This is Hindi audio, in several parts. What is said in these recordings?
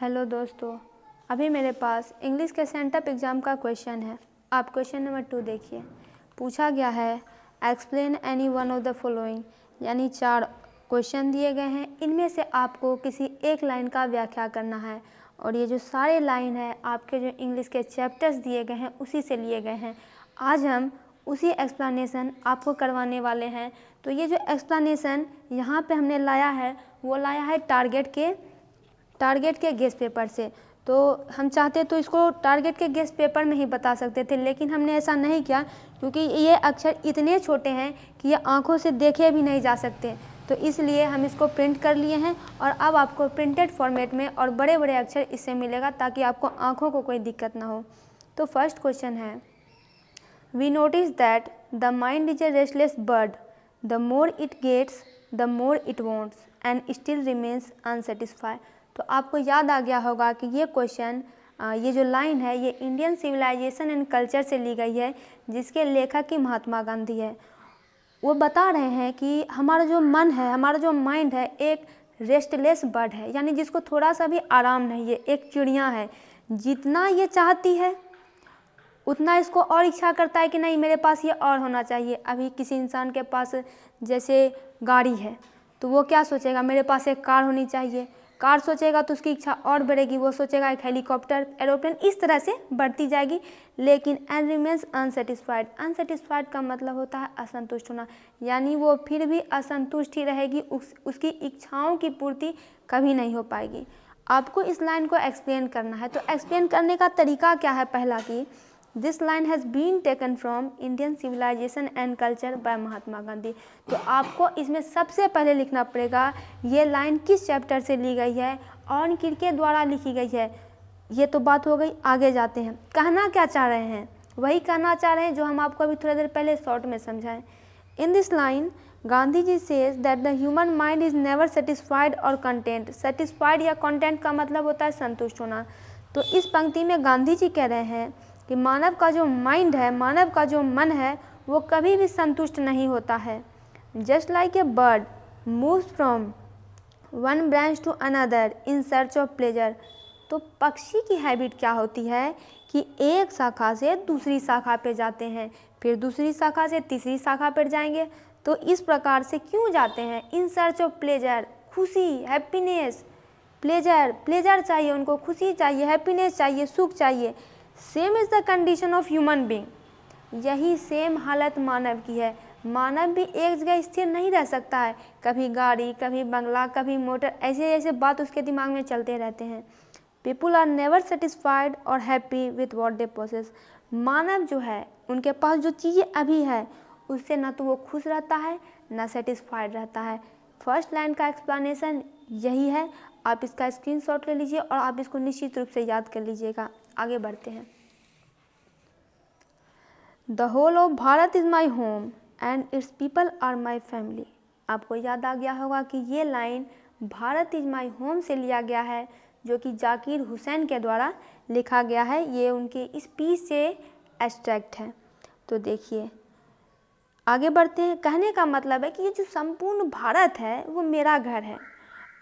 हेलो दोस्तों, अभी मेरे पास इंग्लिश के सेंटअप एग्ज़ाम का क्वेश्चन है। आप क्वेश्चन नंबर 2 देखिए। पूछा गया है explain any one of the following, यानी 4 क्वेश्चन दिए गए हैं। इनमें से आपको किसी एक लाइन का व्याख्या करना है और ये जो सारे लाइन है आपके जो इंग्लिश के चैप्टर्स दिए गए हैं उसी से लिए गए हैं। आज हम उसी एक्सप्लेनेशन आपको करवाने वाले हैं। तो ये जो एक्सप्लेनेशन यहाँ पे हमने लाया है वो लाया है टारगेट के गेस्ट पेपर से। तो हम चाहते तो इसको टारगेट के गेस्ट पेपर में ही बता सकते थे, लेकिन हमने ऐसा नहीं किया क्योंकि ये अक्षर इतने छोटे हैं कि ये आंखों से देखे भी नहीं जा सकते। तो इसलिए हम इसको प्रिंट कर लिए हैं और अब आपको प्रिंटेड फॉर्मेट में और बड़े बड़े अक्षर इससे मिलेगा ताकि आपको आंखों को कोई दिक्कत ना हो। तो फर्स्ट क्वेश्चन है, we notice that the mind is a restless bird, the more it gets the more it wants and still remains unsatisfied. तो आपको याद आ गया होगा कि ये क्वेश्चन ये जो लाइन है ये इंडियन सिविलाइजेशन एंड कल्चर से ली गई है, जिसके लेखक की महात्मा गांधी है। वो बता रहे हैं कि हमारा जो मन है, हमारा जो माइंड है एक रेस्टलेस बर्ड है, यानी जिसको थोड़ा सा भी आराम नहीं है। एक चिड़िया है, जितना ये चाहती है उतना इसको और इच्छा करता है कि नहीं मेरे पास ये और होना चाहिए। अभी किसी इंसान के पास जैसे गाड़ी है तो वो क्या सोचेगा, मेरे पास एक कार होनी चाहिए। कार सोचेगा तो उसकी इच्छा और बढ़ेगी, वो सोचेगा एक हेलीकॉप्टर, एरोप्लेन, इस तरह से बढ़ती जाएगी। लेकिन एंड रिमेन्स अनसेटिस्फाइड, अनसेटिस्फाइड का मतलब होता है असंतुष्ट होना, यानी वो फिर भी असंतुष्ट ही रहेगी, उसकी इच्छाओं की पूर्ति कभी नहीं हो पाएगी। आपको इस लाइन को एक्सप्लेन करना है। तो एक्सप्लेन करने का तरीका क्या है, पहला कि this line has been taken from Indian civilisation and culture by Mahatma Gandhi. तो आपको इसमें सबसे पहले लिखना पड़ेगा ये लाइन किस चैप्टर से ली गई है और किनके द्वारा लिखी गई है। ये तो बात हो गई, आगे जाते हैं। कहना क्या चाह रहे हैं, वही कहना चाह रहे हैं जो हम आपको अभी थोड़ी देर पहले शॉर्ट में समझाएं। In this line Gandhi ji says that the human mind is never satisfied और कंटेंट। सेटिस्फाइड या कंटेंट का मतलब होता है संतुष्ट होना। तो इस पंक्ति में गांधी जी कह रहे हैं कि मानव का जो माइंड है, मानव का जो मन है, वो कभी भी संतुष्ट नहीं होता है। Just like a bird moves from one branch to another in search of pleasure. तो पक्षी की हैबिट क्या होती है कि एक शाखा से दूसरी शाखा पे जाते हैं, फिर दूसरी शाखा से तीसरी शाखा पर जाएंगे। तो इस प्रकार से क्यों जाते हैं, इन सर्च ऑफ प्लेजर, खुशी, हैप्पीनेस, प्लेजर चाहिए उनको, खुशी चाहिए, हैप्पीनेस चाहिए, सुख चाहिए। Same is the condition of human being, यही सेम हालत मानव की है। मानव भी एक जगह स्थिर नहीं रह सकता है, कभी गाड़ी, कभी बंगला, कभी मोटर, ऐसे ऐसे बात उसके दिमाग में चलते रहते हैं। पीपुल आर नेवर सेटिस्फाइड और happy with what they possess. मानव जो है उनके पास जो चीज़ें अभी है उससे ना तो वो खुश रहता है ना सेटिस्फाइड रहता है। फर्स्ट लाइन का एक्सप्लेनेशन यही है। आप इसका स्क्रीनशॉट ले लीजिए और आप इसको निश्चित रूप से याद कर लीजिएगा। आगे बढ़ते हैं। The whole of Bharat is my home and its people are my family. आपको याद आ गया होगा कि ये line Bharat is my home से लिया गया है, जो कि जाकिर हुसैन के द्वारा लिखा गया है। ये उनके स्पीच से एक्सट्रैक्ट है। तो देखिए आगे बढ़ते हैं। कहने का मतलब है कि ये जो संपूर्ण भारत है वो मेरा घर है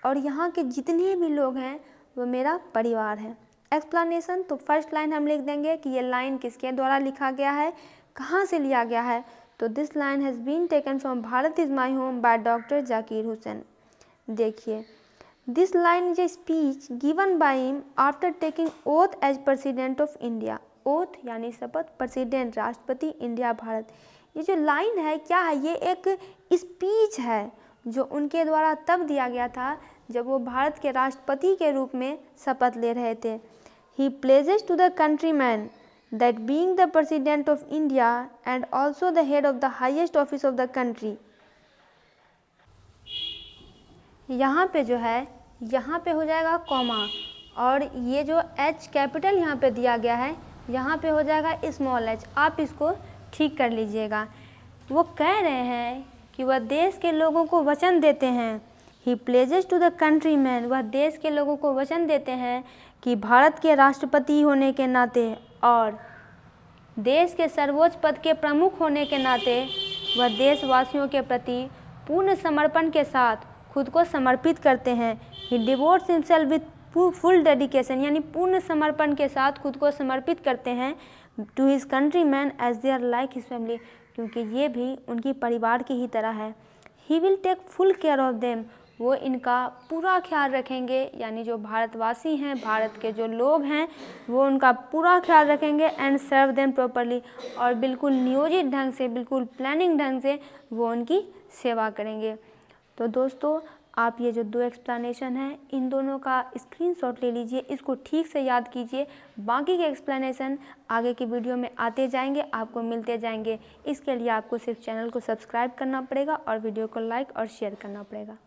और यहाँ के जितने भी लोग हैं वो मेरा परिवार है। एक्सप्लेनेशन, तो फर्स्ट लाइन हम लिख देंगे कि ये लाइन किसके द्वारा लिखा गया है, कहाँ से लिया गया है। तो this line has been taken from Bharat is my home by doctor Zakir Hussain. देखिए, this line is a speech given by him after taking oath as president of India. Oath यानी शपथ, प्रेसिडेंट राष्ट्रपति, इंडिया भारत। ये जो लाइन है क्या है, ये एक स्पीच है जो उनके द्वारा तब दिया गया था जब वो भारत के राष्ट्रपति के रूप में शपथ ले रहे थे। He pledges to the countrymen that being the president of India and also the head of the highest office of the country। यहाँ पे जो है, यहाँ पे हो जाएगा कॉमा और ये जो H कैपिटल यहाँ पे दिया गया है यहाँ पे हो जाएगा स्मॉल h। आप इसको ठीक कर लीजिएगा। वो कह रहे हैं कि वह देश के लोगों को वचन देते हैं। He pledges to the countrymen, वह देश के लोगों को वचन देते हैं कि भारत के राष्ट्रपति होने के नाते और देश के सर्वोच्च पद के प्रमुख होने के नाते वह देशवासियों के प्रति पूर्ण समर्पण के साथ खुद को समर्पित करते हैं। He devotes himself with full dedication यानी पूर्ण समर्पण के साथ खुद को समर्पित करते हैं to his country man as they are like his family, क्योंकि ये भी उनकी परिवार की ही तरह है। He will take full care of them, वो इनका पूरा ख्याल रखेंगे, यानी जो भारतवासी हैं, भारत के जो लोग हैं, वो उनका पूरा ख्याल रखेंगे। एंड सर्व देम प्रॉपरली, और बिल्कुल नियोजित ढंग से, बिल्कुल प्लानिंग ढंग से वो उनकी सेवा करेंगे। तो दोस्तों, आप ये जो 2 एक्सप्लेनेशन हैं, इन दोनों का स्क्रीनशॉट ले लीजिए, इसको ठीक से याद कीजिए। बाकी के एक्सप्लेनेशन आगे की वीडियो में आते जाएंगे, आपको मिलते जाएंगे। इसके लिए आपको सिर्फ चैनल को सब्सक्राइब करना पड़ेगा और वीडियो को लाइक और शेयर करना पड़ेगा।